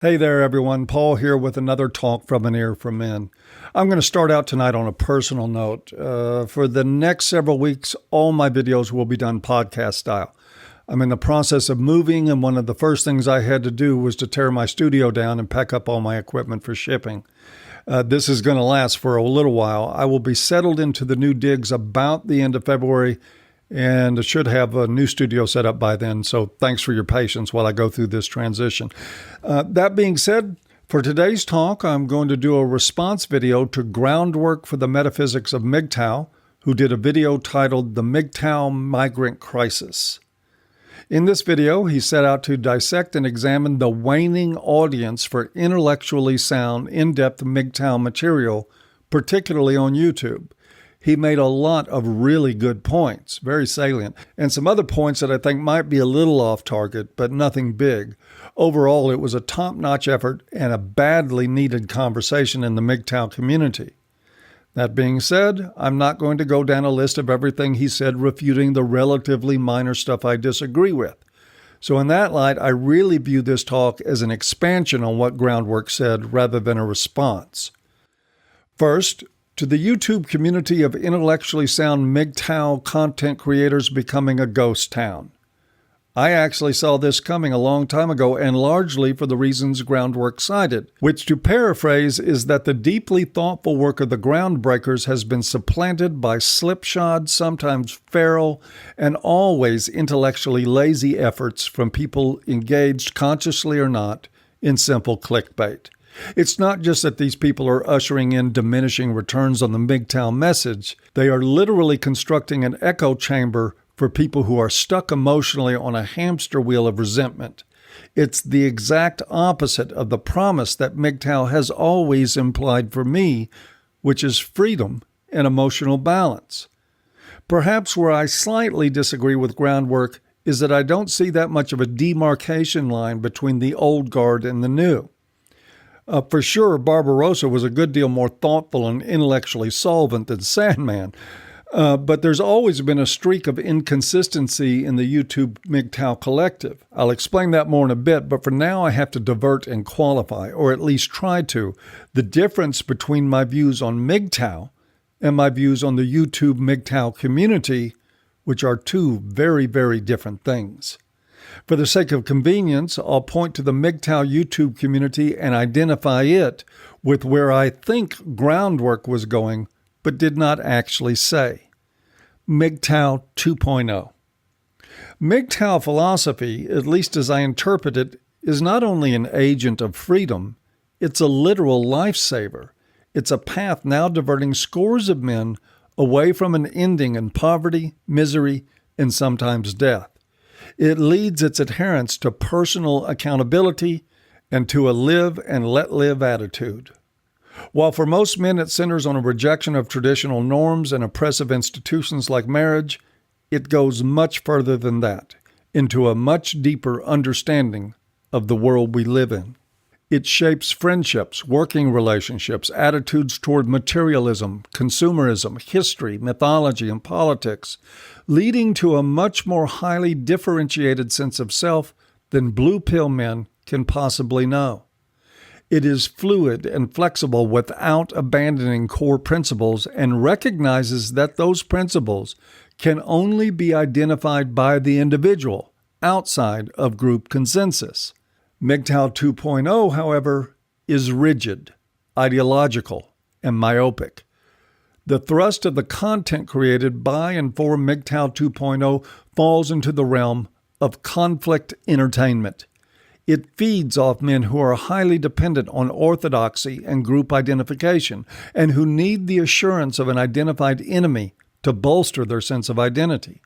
Hey there, everyone. Paul here with another talk from an ear for men. I'm going to start out tonight on a personal note. For the next several weeks, all my videos will be done podcast style. I'm in the process of moving, and one of the first things I had to do was to tear my studio down and pack up all my equipment for shipping. This is going to last for a little while. I will be settled into the new digs about the end of February, and I should have a new studio set up by then. So thanks for your patience while I go through this transition. That being said, for today's talk, I'm going to do a response video to Groundwork for the Metaphysics of MGTOW, who did a video titled The MGTOW Migrant Crisis. In this video, he set out to dissect and examine the waning audience for intellectually sound, in-depth MGTOW material, particularly on YouTube. He made a lot of really good points, very salient, and some other points that I think might be a little off target, but nothing big. Overall, it was a top-notch effort and a badly needed conversation in the MGTOW community. That being said, I'm not going to go down a list of everything he said refuting the relatively minor stuff I disagree with. So in that light, I really view this talk as an expansion on what Groundwork said rather than a response. First, to the YouTube community of intellectually sound MGTOW content creators becoming a ghost town. I actually saw this coming a long time ago, and largely for the reasons Groundwork cited, which, to paraphrase, is that the deeply thoughtful work of the groundbreakers has been supplanted by slipshod, sometimes feral, and always intellectually lazy efforts from people engaged, consciously or not, in simple clickbait. It's not just that these people are ushering in diminishing returns on the MGTOW message. They are literally constructing an echo chamber for people who are stuck emotionally on a hamster wheel of resentment. It's the exact opposite of the promise that MGTOW has always implied for me, which is freedom and emotional balance. Perhaps where I slightly disagree with Groundwork is that I don't see that much of a demarcation line between the old guard and the new. For sure, Barbarossa was a good deal more thoughtful and intellectually solvent than Sandman, but there's always been a streak of inconsistency in the YouTube MGTOW collective. I'll explain that more in a bit, but for now I have to divert and qualify, or at least try to, the difference between my views on MGTOW and my views on the YouTube MGTOW community, which are two very, very different things. For the sake of convenience, I'll point to the MGTOW YouTube community and identify it with where I think Groundwork was going, but did not actually say. MGTOW 2.0. MGTOW philosophy, at least as I interpret it, is not only an agent of freedom, it's a literal lifesaver. It's a path now diverting scores of men away from an ending in poverty, misery, and sometimes death. It leads its adherents to personal accountability and to a live and let live attitude. While for most men it centers on a rejection of traditional norms and oppressive institutions like marriage, it goes much further than that, into a much deeper understanding of the world we live in. It shapes friendships, working relationships, attitudes toward materialism, consumerism, history, mythology, and politics, leading to a much more highly differentiated sense of self than blue pill men can possibly know. It is fluid and flexible without abandoning core principles and recognizes that those principles can only be identified by the individual outside of group consensus. MGTOW 2.0, however, is rigid, ideological, and myopic. The thrust of the content created by and for MGTOW 2.0 falls into the realm of conflict entertainment. It feeds off men who are highly dependent on orthodoxy and group identification, and who need the assurance of an identified enemy to bolster their sense of identity.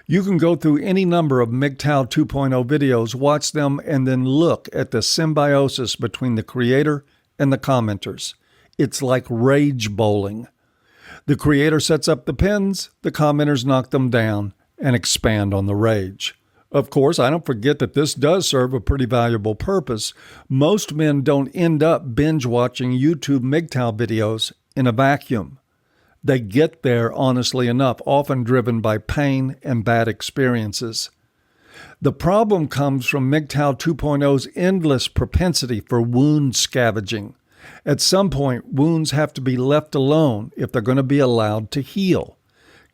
You can go through any number of MGTOW 2.0 videos, watch them, and then look at the symbiosis between the creator and the commenters. It's like rage bowling. The creator sets up the pins, the commenters knock them down and expand on the rage. Of course, I don't forget that this does serve a pretty valuable purpose. Most men don't end up binge-watching YouTube MGTOW videos in a vacuum. They get there, honestly enough, often driven by pain and bad experiences. The problem comes from MGTOW 2.0's endless propensity for wound scavenging. At some point, wounds have to be left alone if they're going to be allowed to heal.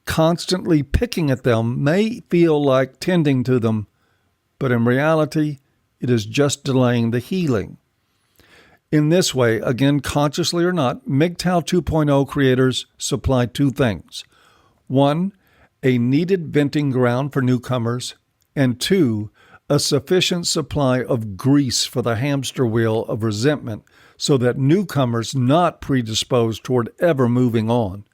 Constantly picking at them may feel like tending to them, but in reality, it is just delaying the healing. In this way, again, consciously or not, MGTOW 2.0 creators supply two things. One, a needed venting ground for newcomers, and two, a sufficient supply of grease for the hamster wheel of resentment so that newcomers not predisposed toward ever moving on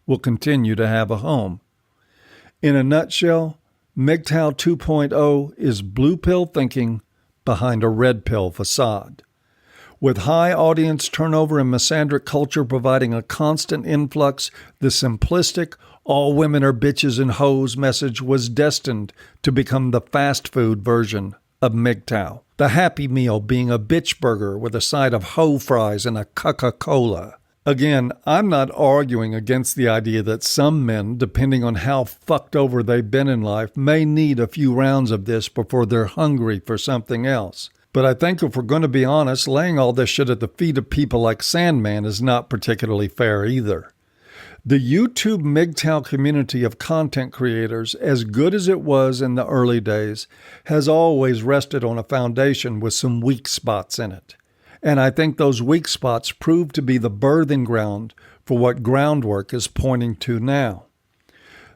will continue to have a home. In a nutshell, MGTOW 2.0 is blue pill thinking behind a red pill facade. With high audience turnover and misandric culture providing a constant influx, the simplistic, all women are bitches and hoes message was destined to become the fast food version of MGTOW. The Happy Meal being a bitch burger with a side of hoe fries and a Coca-Cola. Again, I'm not arguing against the idea that some men, depending on how fucked over they've been in life, may need a few rounds of this before they're hungry for something else. But I think if we're going to be honest, laying all this shit at the feet of people like Sandman is not particularly fair either. The YouTube MGTOW community of content creators, as good as it was in the early days, has always rested on a foundation with some weak spots in it. And I think those weak spots prove to be the birthing ground for what Groundwork is pointing to now.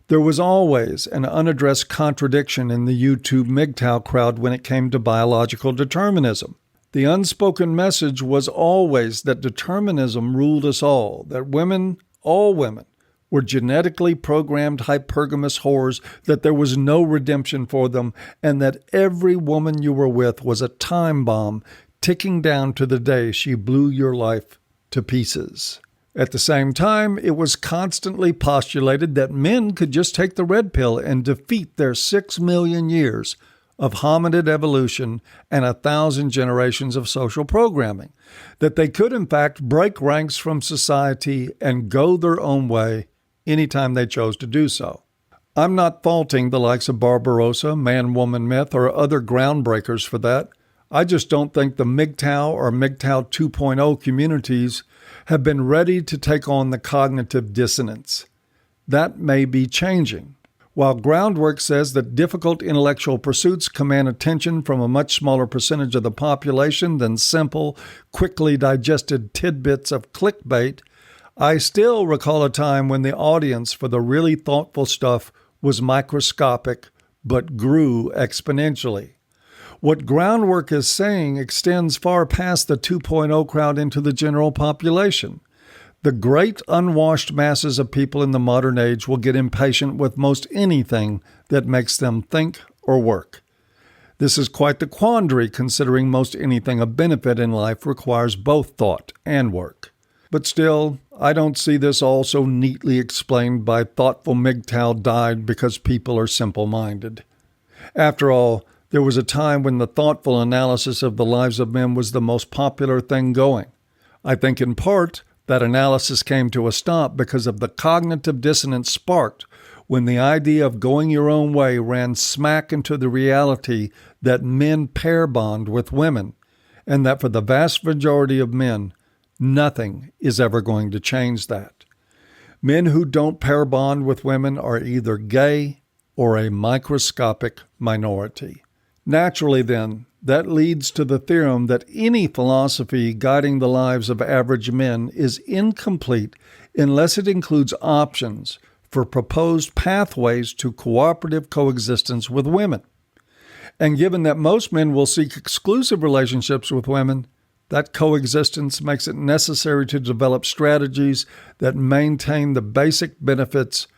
There was always an unaddressed contradiction in the YouTube MGTOW crowd when it came to biological determinism. The unspoken message was always that determinism ruled us all, that women, all women, were genetically programmed hypergamous whores, that there was no redemption for them, and that every woman you were with was a time bomb ticking down to the day she blew your life to pieces. At the same time, it was constantly postulated that men could just take the red pill and defeat their 6 million years of hominid evolution and 1,000 generations of social programming, that they could in fact break ranks from society and go their own way anytime they chose to do so. I'm not faulting the likes of Barbarossa, Man-Woman Myth, or other groundbreakers for that. I just don't think the MGTOW or MGTOW 2.0 communities have been ready to take on the cognitive dissonance. That may be changing. While Groundwork says that difficult intellectual pursuits command attention from a much smaller percentage of the population than simple, quickly digested tidbits of clickbait, I still recall a time when the audience for the really thoughtful stuff was microscopic but grew exponentially. What Groundwork is saying extends far past the 2.0 crowd into the general population. The great unwashed masses of people in the modern age will get impatient with most anything that makes them think or work. This is quite the quandary, considering most anything of benefit in life requires both thought and work. But still, I don't see this all so neatly explained by thoughtful MGTOW died because people are simple-minded. After all, there was a time when the thoughtful analysis of the lives of men was the most popular thing going. I think in part that analysis came to a stop because of the cognitive dissonance sparked when the idea of going your own way ran smack into the reality that men pair bond with women, and that for the vast majority of men, nothing is ever going to change that. Men who don't pair bond with women are either gay or a microscopic minority. Naturally, then, that leads to the theorem that any philosophy guiding the lives of average men is incomplete unless it includes options for proposed pathways to cooperative coexistence with women. And given that most men will seek exclusive relationships with women, that coexistence makes it necessary to develop strategies that maintain the basic benefits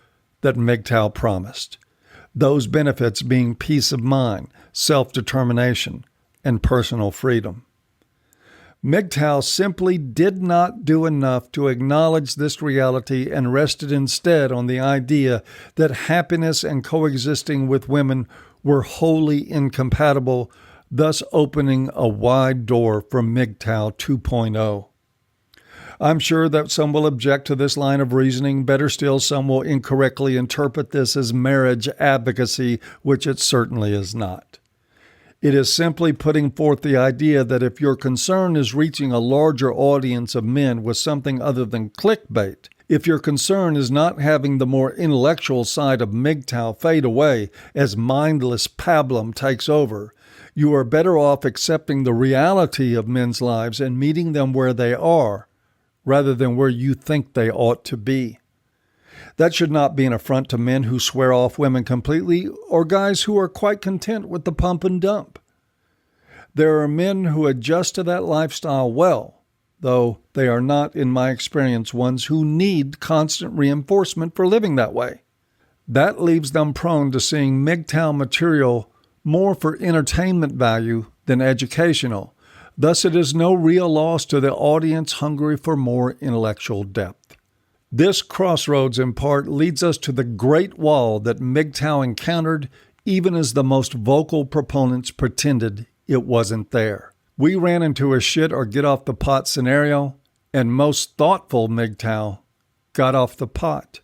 that MGTOW promised. Those benefits being peace of mind, self-determination, and personal freedom. MGTOW simply did not do enough to acknowledge this reality and rested instead on the idea that happiness and coexisting with women were wholly incompatible, thus opening a wide door for MGTOW 2.0. I'm sure that some will object to this line of reasoning. Better still, some will incorrectly interpret this as marriage advocacy, which it certainly is not. It is simply putting forth the idea that if your concern is reaching a larger audience of men with something other than clickbait, if your concern is not having the more intellectual side of MGTOW fade away as mindless pablum takes over, you are better off accepting the reality of men's lives and meeting them where they are, rather than where you think they ought to be. That should not be an affront to men who swear off women completely or guys who are quite content with the pump and dump. There are men who adjust to that lifestyle well, though they are not, in my experience, ones who need constant reinforcement for living that way. That leaves them prone to seeing MGTOW material more for entertainment value than educational. Thus, it is no real loss to the audience hungry for more intellectual depth. This crossroads, in part, leads us to the great wall that MGTOW encountered, even as the most vocal proponents pretended it wasn't there. We ran into a shit or get off the pot scenario, and most thoughtful MGTOW got off the pot.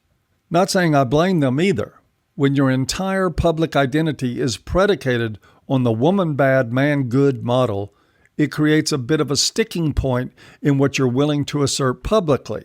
Not saying I blame them either. When your entire public identity is predicated on the woman bad, man good model, it creates a bit of a sticking point in what you're willing to assert publicly.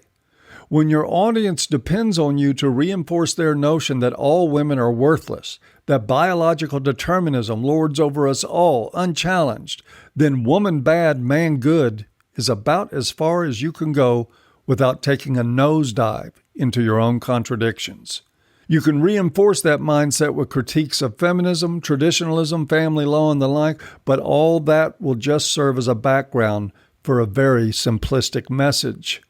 When your audience depends on you to reinforce their notion that all women are worthless, that biological determinism lords over us all unchallenged, then woman bad, man good is about as far as you can go without taking a nosedive into your own contradictions. You can reinforce that mindset with critiques of feminism, traditionalism, family law, and the like, but all that will just serve as a background for a very simplistic message.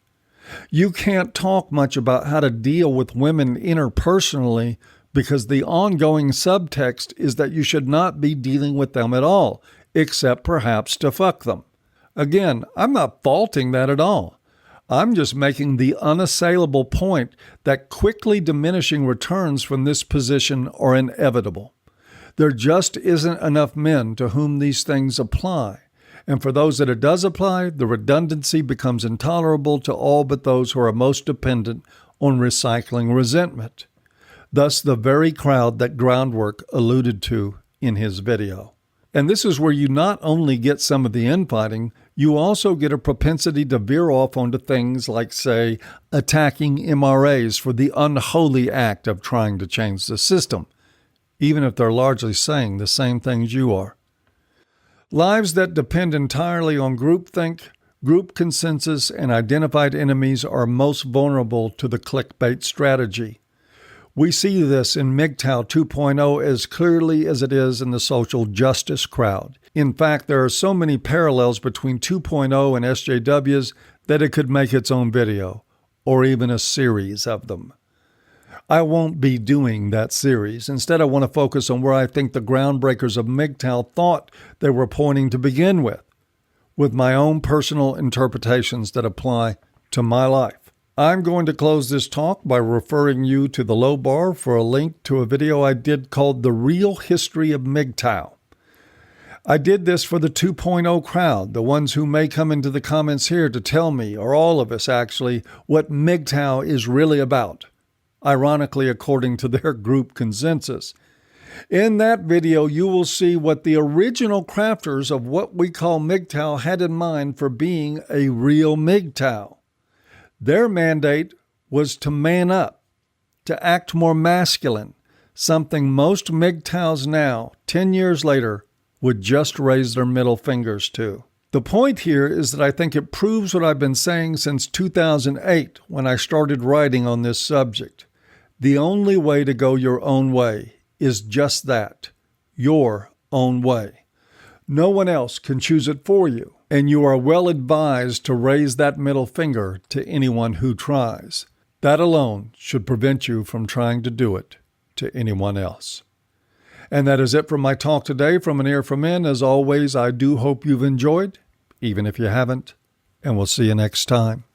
You can't talk much about how to deal with women interpersonally because the ongoing subtext is that you should not be dealing with them at all, except perhaps to fuck them. Again, I'm not faulting that at all. I'm just making the unassailable point that quickly diminishing returns from this position are inevitable. There just isn't enough men to whom these things apply. And for those that it does apply, the redundancy becomes intolerable to all but those who are most dependent on recycling resentment. Thus, the very crowd that Groundwork alluded to in his video. And this is where you not only get some of the infighting, you also get a propensity to veer off onto things like, say, attacking MRAs for the unholy act of trying to change the system, even if they're largely saying the same things you are. Lives that depend entirely on groupthink, group consensus, and identified enemies are most vulnerable to the clickbait strategy. We see this in MGTOW 2.0 as clearly as it is in the social justice crowd. In fact, there are so many parallels between 2.0 and SJWs that it could make its own video, or even a series of them. I won't be doing that series. Instead, I want to focus on where I think the groundbreakers of MGTOW thought they were pointing to begin with my own personal interpretations that apply to my life. I'm going to close this talk by referring you to the low bar for a link to a video I did called The Real History of MGTOW. I did this for the 2.0 crowd, the ones who may come into the comments here to tell me, or all of us actually, what MGTOW is really about, ironically according to their group consensus. In that video, you will see what the original crafters of what we call MGTOW had in mind for being a real MGTOW. Their mandate was to man up, to act more masculine, something most MGTOWs now, 10 years later, would just raise their middle fingers to. The point here is that I think it proves what I've been saying since 2008 when I started writing on this subject. The only way to go your own way is just that, your own way. No one else can choose it for you. And you are well advised to raise that middle finger to anyone who tries. That alone should prevent you from trying to do it to anyone else. And that is it from my talk today from An Ear for Men. As always, I do hope you've enjoyed, even if you haven't, and we'll see you next time.